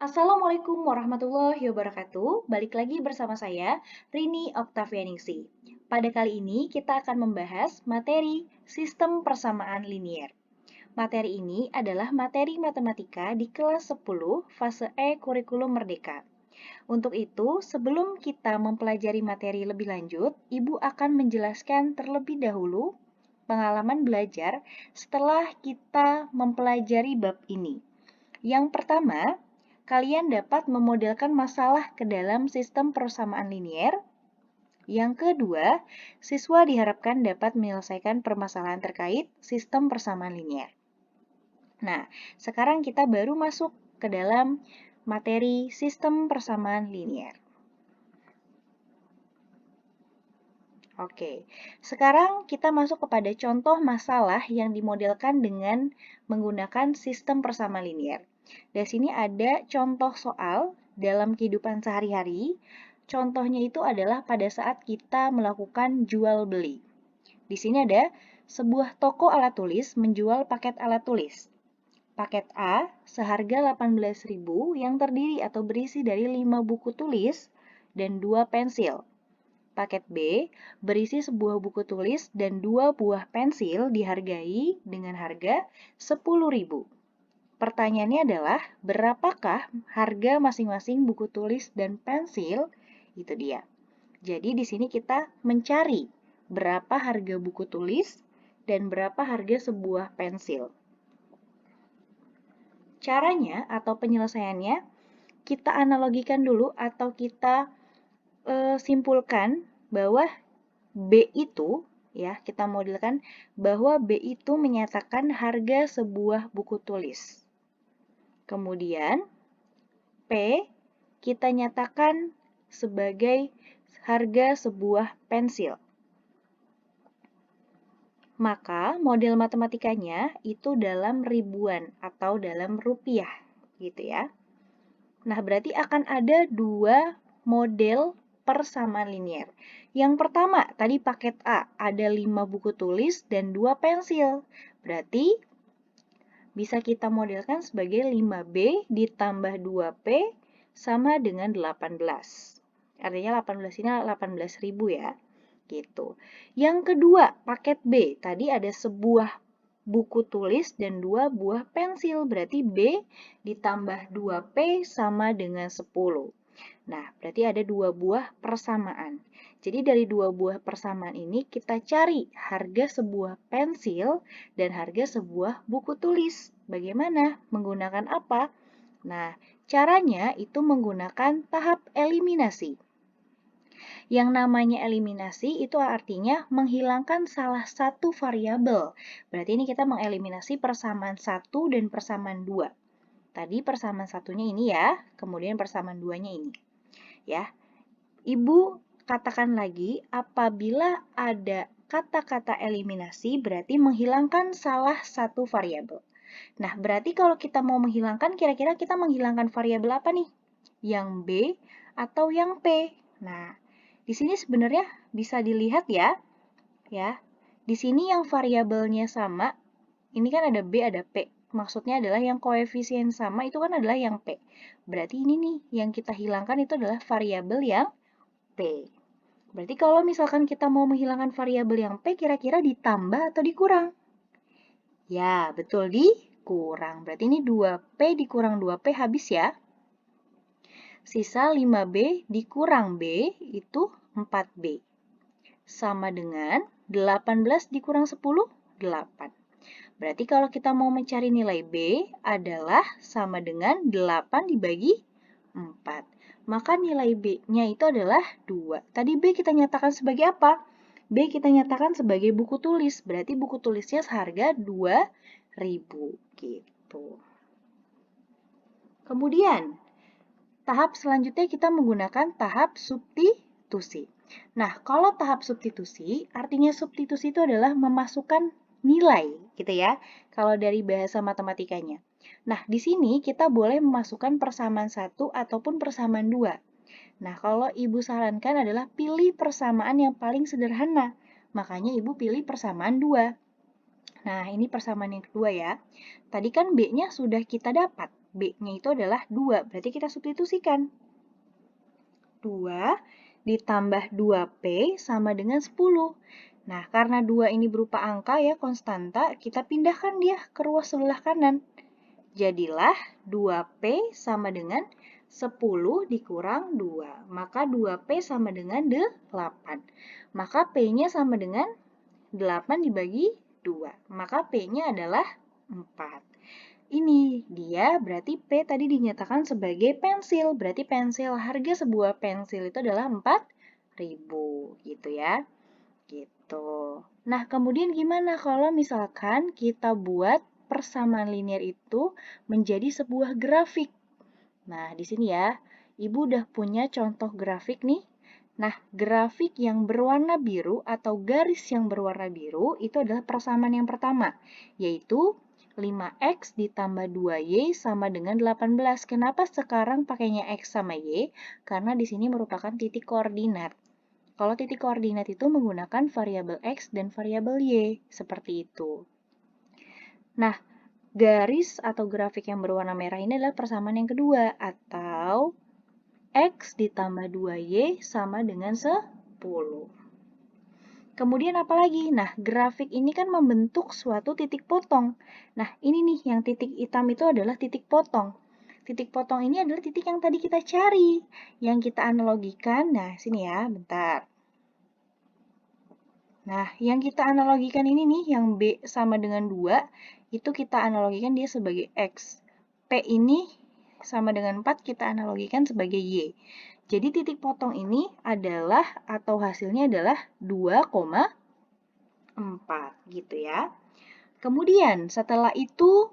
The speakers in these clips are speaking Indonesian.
Assalamualaikum warahmatullahi wabarakatuh. Balik lagi bersama saya, Rini Oktavianingsi. Pada kali ini kita akan membahas materi sistem persamaan linier. Materi ini adalah materi matematika di kelas 10 fase E kurikulum merdeka. Untuk itu, sebelum kita mempelajari materi lebih lanjut, Ibu akan menjelaskan terlebih dahulu pengalaman belajar setelah kita mempelajari bab ini. Yang pertama, kalian dapat memodelkan masalah ke dalam sistem persamaan linier. Yang kedua, siswa diharapkan dapat menyelesaikan permasalahan terkait sistem persamaan linier. Nah, sekarang kita baru masuk ke dalam materi sistem persamaan linier. Oke, sekarang kita masuk kepada contoh masalah yang dimodelkan dengan menggunakan sistem persamaan linier. Di sini ada contoh soal dalam kehidupan sehari-hari. Contohnya itu adalah pada saat kita melakukan jual beli. Di sini ada sebuah toko alat tulis menjual paket alat tulis. Paket A seharga 18.000 yang terdiri atau berisi dari 5 buku tulis dan 2 pensil. Paket B berisi sebuah buku tulis dan 2 buah pensil dihargai dengan harga 10.000. Pertanyaannya adalah, berapakah harga masing-masing buku tulis dan pensil? Itu dia. Jadi di sini kita mencari berapa harga buku tulis dan berapa harga sebuah pensil. Caranya atau penyelesaiannya, kita analogikan dulu atau kita simpulkan bahwa B itu, ya, kita modelkan bahwa B itu menyatakan harga sebuah buku tulis. Kemudian, P kita nyatakan sebagai harga sebuah pensil. Maka, model matematikanya itu dalam ribuan atau dalam rupiah, gitu ya. Nah, berarti akan ada dua model persamaan linier. Yang pertama, tadi paket A, ada 5 buku tulis dan 2 pensil. Berarti bisa kita modelkan sebagai 5B ditambah 2P sama dengan 18. Artinya 18 ini 18.000 ya. Gitu. Yang kedua, paket B. Tadi ada sebuah buku tulis dan 2 buah pensil. Berarti B ditambah 2P sama dengan 10. Nah, berarti ada 2 buah persamaan. Jadi dari 2 buah persamaan ini kita cari harga sebuah pensil dan harga sebuah buku tulis. Bagaimana? Menggunakan apa? Nah, caranya itu menggunakan tahap eliminasi. Yang namanya eliminasi itu artinya menghilangkan salah satu variabel. Berarti ini kita mengeliminasi persamaan 1 dan persamaan 2. Tadi persamaan satunya ini ya, kemudian persamaan 2-nya ini. Ya, Ibu katakan lagi, apabila ada kata-kata eliminasi berarti menghilangkan salah satu variabel. Nah, berarti kalau kita mau menghilangkan, kira-kira kita menghilangkan variabel apa nih? Yang B atau yang P? Nah, di sini sebenarnya bisa dilihat ya. Di sini yang variabelnya sama, ini kan ada B, ada P. Maksudnya adalah yang koefisien sama itu kan adalah yang P. Berarti ini nih, yang kita hilangkan itu adalah variabel yang P. Berarti kalau misalkan kita mau menghilangkan variabel yang P, kira-kira ditambah atau dikurang? Ya, betul, dikurang. Berarti ini 2P dikurang 2P habis ya. Sisa 5B dikurang B itu 4B. Sama dengan 18 dikurang 10, 8. Berarti kalau kita mau mencari nilai B adalah sama dengan 8 dibagi 4. Maka nilai B-nya itu adalah 2. Tadi B kita nyatakan sebagai apa? B kita nyatakan sebagai buku tulis. Berarti buku tulisnya seharga 2.000 gitu. Kemudian, tahap selanjutnya kita menggunakan tahap substitusi. Nah, kalau tahap substitusi, artinya substitusi itu adalah memasukkan nilai, gitu ya, kalau dari bahasa matematikanya. Nah, di sini kita boleh memasukkan persamaan 1 ataupun persamaan 2. Nah, kalau Ibu sarankan adalah pilih persamaan yang paling sederhana. Makanya Ibu pilih persamaan 2. Nah, ini persamaan yang kedua ya. Tadi kan B-nya sudah kita dapat. B-nya itu adalah 2, berarti kita substitusikan. 2 ditambah 2P sama dengan 10. Nah, karena 2 ini berupa angka ya, konstanta, kita pindahkan dia ke ruas sebelah kanan. Jadilah 2P sama dengan 10 dikurang 2. Maka 2P sama dengan 8. Maka P-nya sama dengan 8 dibagi 2. Maka P-nya adalah 4. Ini dia berarti P tadi dinyatakan sebagai pensil. Berarti pensil, harga sebuah pensil itu adalah 4.000 gitu ya. Gitu. Nah, kemudian gimana kalau misalkan kita buat persamaan linear itu menjadi sebuah grafik? Nah, di sini ya, Ibu udah punya contoh grafik nih. Nah, grafik yang berwarna biru atau garis yang berwarna biru itu adalah persamaan yang pertama, yaitu 5x ditambah 2y sama dengan 18. Kenapa sekarang pakainya x sama y? Karena di sini merupakan titik koordinat. Kalau titik koordinat itu menggunakan variabel x dan variabel y, seperti itu. Nah, garis atau grafik yang berwarna merah ini adalah persamaan yang kedua, atau x ditambah 2y sama dengan 10. Kemudian apa lagi? Nah, grafik ini kan membentuk suatu titik potong. Nah, ini nih yang titik hitam itu adalah titik potong. Titik potong ini adalah titik yang tadi kita cari, yang kita analogikan. Nah, sini ya, bentar. Nah, yang kita analogikan ini nih, yang B sama dengan 2, itu kita analogikan dia sebagai X. P ini sama dengan 4, kita analogikan sebagai Y. Jadi titik potong ini adalah, atau hasilnya adalah 2,4 gitu ya. Kemudian setelah itu,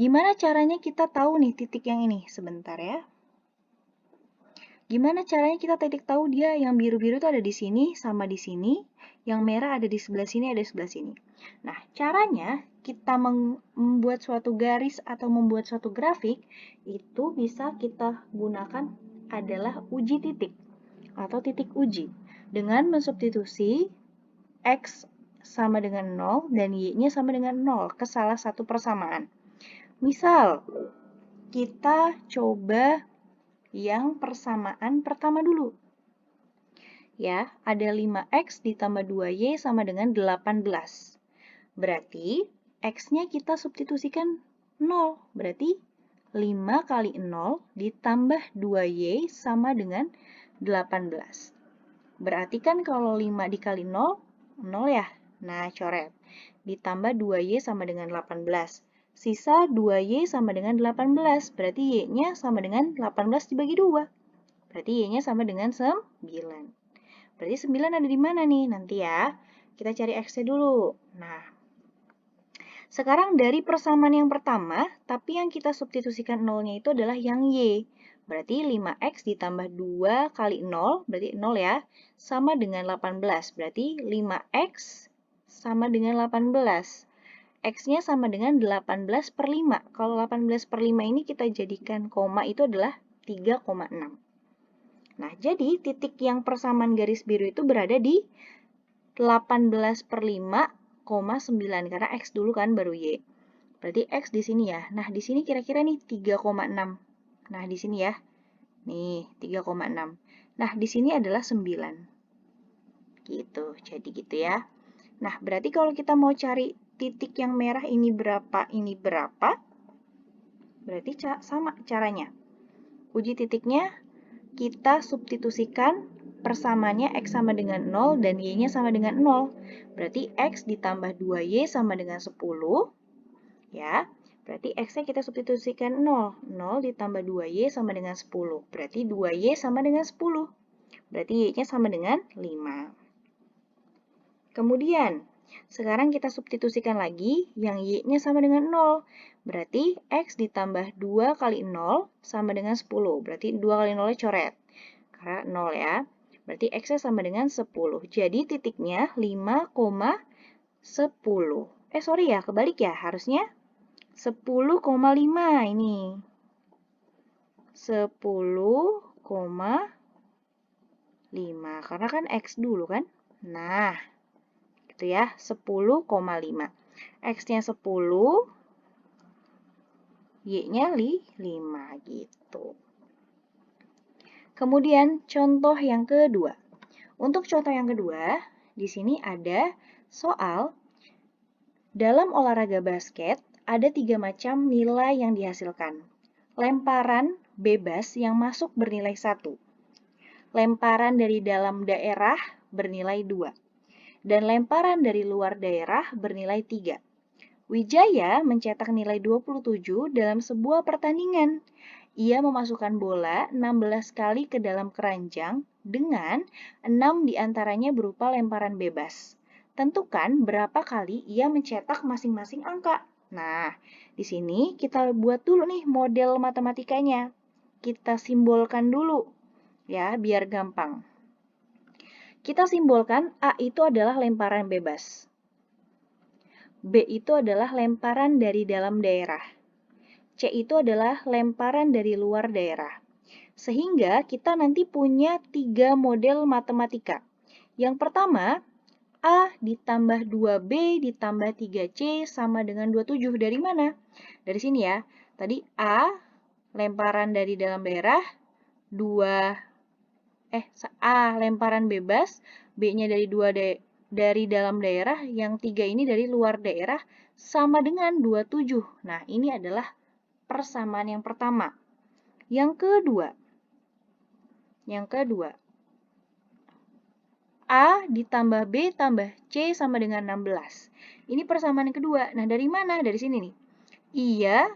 gimana caranya kita tahu nih titik yang ini? Sebentar ya. Gimana caranya kita titik tahu dia yang biru-biru itu ada di sini sama di sini, yang merah ada di sebelah sini, ada di sebelah sini. Nah, caranya kita membuat suatu garis atau membuat suatu grafik, itu bisa kita gunakan adalah uji titik atau titik uji. Dengan mensubstitusi X sama dengan 0 dan Y-nya sama dengan 0 ke salah satu persamaan. Misal, kita coba yang persamaan pertama dulu. Ya, ada 5x ditambah 2y sama dengan 18. Berarti x-nya kita substitusikan 0. Berarti 5 kali 0 ditambah 2y sama dengan 18. Berarti kan kalau 5 dikali 0, 0 ya? Nah, coret. Ditambah 2y sama dengan 18. Sisa 2y sama dengan 18. Berarti y-nya sama dengan 18 dibagi 2. Berarti y-nya sama dengan 9. Berarti 9 ada di mana nih? Nanti ya, kita cari x-nya dulu. Nah, sekarang dari persamaan yang pertama, tapi yang kita substitusikan 0-nya itu adalah yang y. Berarti 5x ditambah 2 kali 0, berarti 0 ya, sama dengan 18. Berarti 5x sama dengan 18. X-nya sama dengan 18 per 5. Kalau 18 per 5 ini kita jadikan koma itu adalah 3,6. Nah, jadi titik yang persamaan garis biru itu berada di 18 per 5,9. Karena X dulu kan baru Y. Berarti X di sini ya. Nah, di sini kira-kira nih 3,6. Nah, di sini ya. Nih, 3,6. Nah, di sini adalah 9. Gitu, jadi gitu ya. Nah, berarti kalau kita mau cari titik yang merah ini berapa, berarti sama caranya. Uji titiknya kita substitusikan persamaannya x sama dengan 0 dan y-nya sama dengan 0. Berarti x ditambah 2y sama dengan 10. Ya, berarti x-nya kita substitusikan 0. 0 ditambah 2y sama dengan 10. Berarti 2y sama dengan 10. Berarti y-nya sama dengan 5. Kemudian, sekarang kita substitusikan lagi yang y-nya sama dengan 0. Berarti x ditambah 2 kali 0 sama dengan 10. Berarti 2 kali 0-nya coret. Karena 0 ya. Berarti x-nya sama dengan 10. Jadi titiknya 5,10. Sorry ya, kebalik ya. Harusnya 10,5 ini. 10,5. Karena kan x dulu kan. Nah, gitu ya, 10,5. X-nya 10, Y-nya 5 gitu. Kemudian contoh yang kedua. Untuk contoh yang kedua, di sini ada soal dalam olahraga basket ada 3 macam nilai yang dihasilkan. Lemparan bebas yang masuk bernilai 1. Lemparan dari dalam daerah bernilai 2. Dan lemparan dari luar daerah bernilai 3. Wijaya mencetak nilai 27 dalam sebuah pertandingan. Ia memasukkan bola 16 kali ke dalam keranjang dengan 6 diantaranya berupa lemparan bebas. Tentukan berapa kali ia mencetak masing-masing angka. Nah, di sini kita buat dulu nih model matematikanya. Kita simbolkan dulu ya, biar gampang. Kita simbolkan A itu adalah lemparan bebas. B itu adalah lemparan dari dalam daerah. C itu adalah lemparan dari luar daerah. Sehingga kita nanti punya 3 model matematika. Yang pertama, A ditambah 2B ditambah 3C sama dengan 27. Dari mana? Dari sini ya. Tadi A, lemparan dari dalam daerah, A lemparan bebas, B-nya dari dalam daerah, yang 3 ini dari luar daerah, sama dengan 27. Nah, ini adalah persamaan yang pertama. Yang kedua, A ditambah B tambah C sama dengan 16. Ini persamaan yang kedua. Nah, dari mana? Dari sini nih. Ia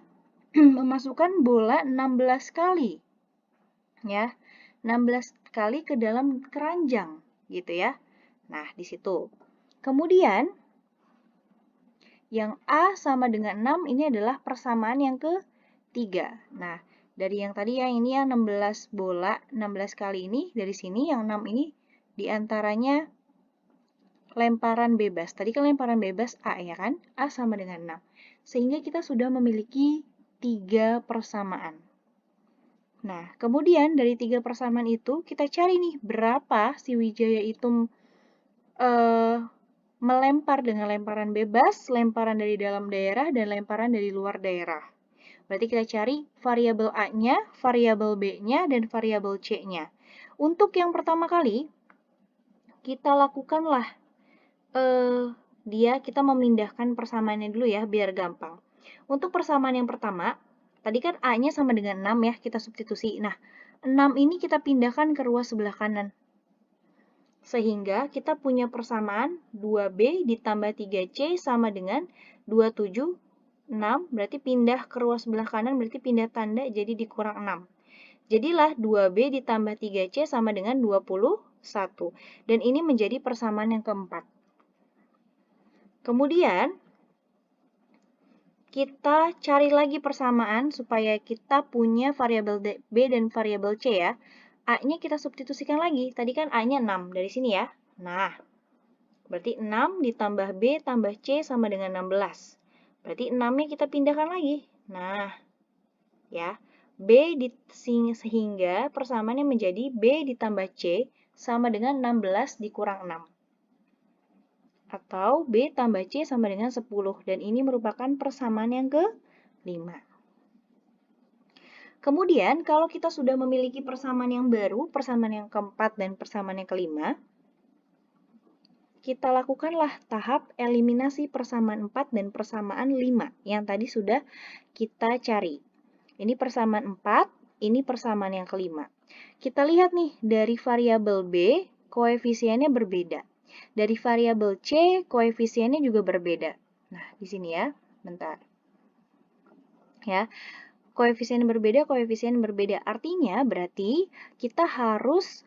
memasukkan bola 16 kali. Ya, 16 kali ke dalam keranjang, gitu ya. Nah, di situ. Kemudian, yang A sama dengan 6 ini adalah persamaan yang ketiga. Nah, dari yang tadi ya, ini yang 16 bola, 16 kali ini, dari sini yang 6 ini diantaranya lemparan bebas. Tadi kan lemparan bebas A ya kan? A sama dengan 6. Sehingga kita sudah memiliki 3 persamaan. Nah, kemudian dari 3 persamaan itu, kita cari nih berapa si Wijaya itu melempar dengan lemparan bebas, lemparan dari dalam daerah, dan lemparan dari luar daerah. Berarti kita cari variabel A-nya, variabel B-nya, dan variabel C-nya. Untuk yang pertama kali, kita lakukanlah kita memindahkan persamaannya dulu ya, biar gampang. Untuk persamaan yang pertama, tadi kan A-nya sama dengan 6 ya, kita substitusi. Nah, 6 ini kita pindahkan ke ruas sebelah kanan. Sehingga kita punya persamaan 2B ditambah 3C sama dengan 27, 6. Berarti pindah ke ruas sebelah kanan, berarti pindah tanda jadi dikurang 6. Jadilah 2B ditambah 3C sama dengan 21. Dan ini menjadi persamaan yang keempat. Kemudian, kita cari lagi persamaan supaya kita punya variabel B dan variabel C ya. A-nya kita substitusikan lagi. Tadi kan A-nya 6 dari sini ya. Nah, berarti 6 ditambah B tambah C sama dengan 16. Berarti 6-nya kita pindahkan lagi. Nah, ya. Sehingga persamaannya menjadi B ditambah C sama dengan 16 dikurang 6. Atau B tambah C sama dengan 10. Dan ini merupakan persamaan yang ke-5. Kemudian, kalau kita sudah memiliki persamaan yang baru, persamaan yang keempat dan persamaan yang kelima, kita lakukanlah tahap eliminasi persamaan 4 dan persamaan 5 yang tadi sudah kita cari. Ini persamaan 4, ini persamaan yang kelima. Kita lihat nih, dari variabel B, koefisiennya berbeda. Dari variabel C, koefisiennya juga berbeda. Nah, di sini ya, bentar. Ya, koefisien berbeda. Artinya berarti kita harus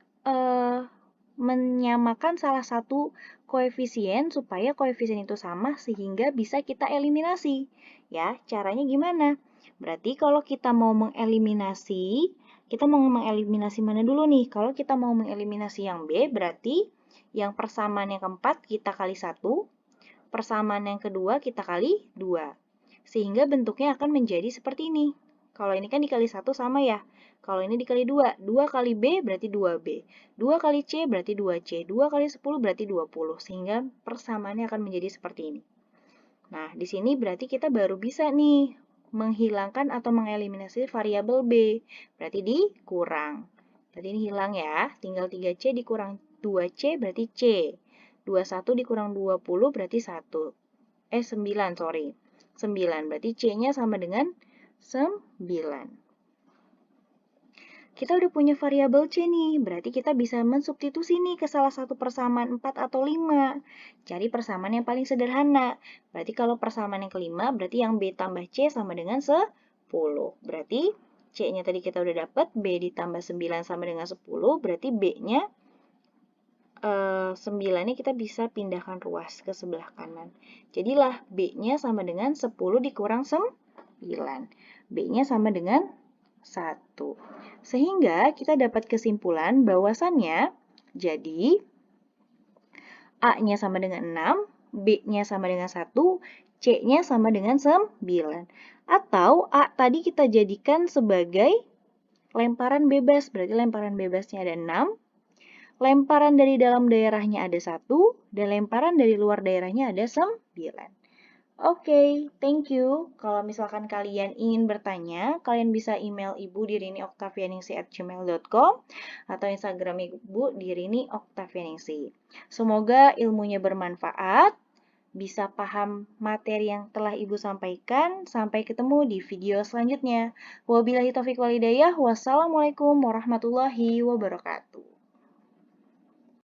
menyamakan salah satu koefisien supaya koefisien itu sama sehingga bisa kita eliminasi. Ya, caranya gimana? Berarti kalau kita mau mengeliminasi, kita mau mengeliminasi mana dulu nih? Kalau kita mau mengeliminasi yang B, berarti yang persamaan yang keempat kita kali 1, persamaan yang kedua kita kali 2. Sehingga bentuknya akan menjadi seperti ini. Kalau ini kan dikali 1 sama ya. Kalau ini dikali 2. 2 kali B berarti 2B. 2 kali C berarti 2C. 2 kali 10 berarti 20. Sehingga persamaannya akan menjadi seperti ini. Nah, di sini berarti kita baru bisa nih menghilangkan atau mengeliminasi variabel B. Berarti dikurang. Berarti ini hilang ya. Tinggal 3C dikurang 2C berarti C. 21 dikurang 20 berarti 9, sorry. 9, berarti C-nya sama dengan 9. Kita udah punya variabel C nih, berarti kita bisa mensubstitusi nih ke salah satu persamaan 4 atau 5. Cari persamaan yang paling sederhana. Berarti kalau persamaan yang kelima, berarti yang B tambah C sama dengan 10. Berarti C-nya tadi kita udah dapat, B ditambah 9 sama dengan 10, berarti B-nya 9-nya kita bisa pindahkan ruas ke sebelah kanan. Jadilah B-nya sama dengan 10 dikurang 9. B-nya sama dengan 1. Sehingga kita dapat kesimpulan bahwasannya, jadi A-nya sama dengan 6, B-nya sama dengan 1, C-nya sama dengan 9. Atau A tadi kita jadikan sebagai lemparan bebas, berarti lemparan bebasnya ada 6, lemparan dari dalam daerahnya ada 1, dan lemparan dari luar daerahnya ada 9. Oke, thank you. Kalau misalkan kalian ingin bertanya, kalian bisa email Ibu di rinioktavianingsi@gmail.com atau Instagram Ibu di rinioktavianingsi. Semoga ilmunya bermanfaat, bisa paham materi yang telah Ibu sampaikan. Sampai ketemu di video selanjutnya. Wabillahi taufiq walhidayah. Wassalamualaikum warahmatullahi wabarakatuh.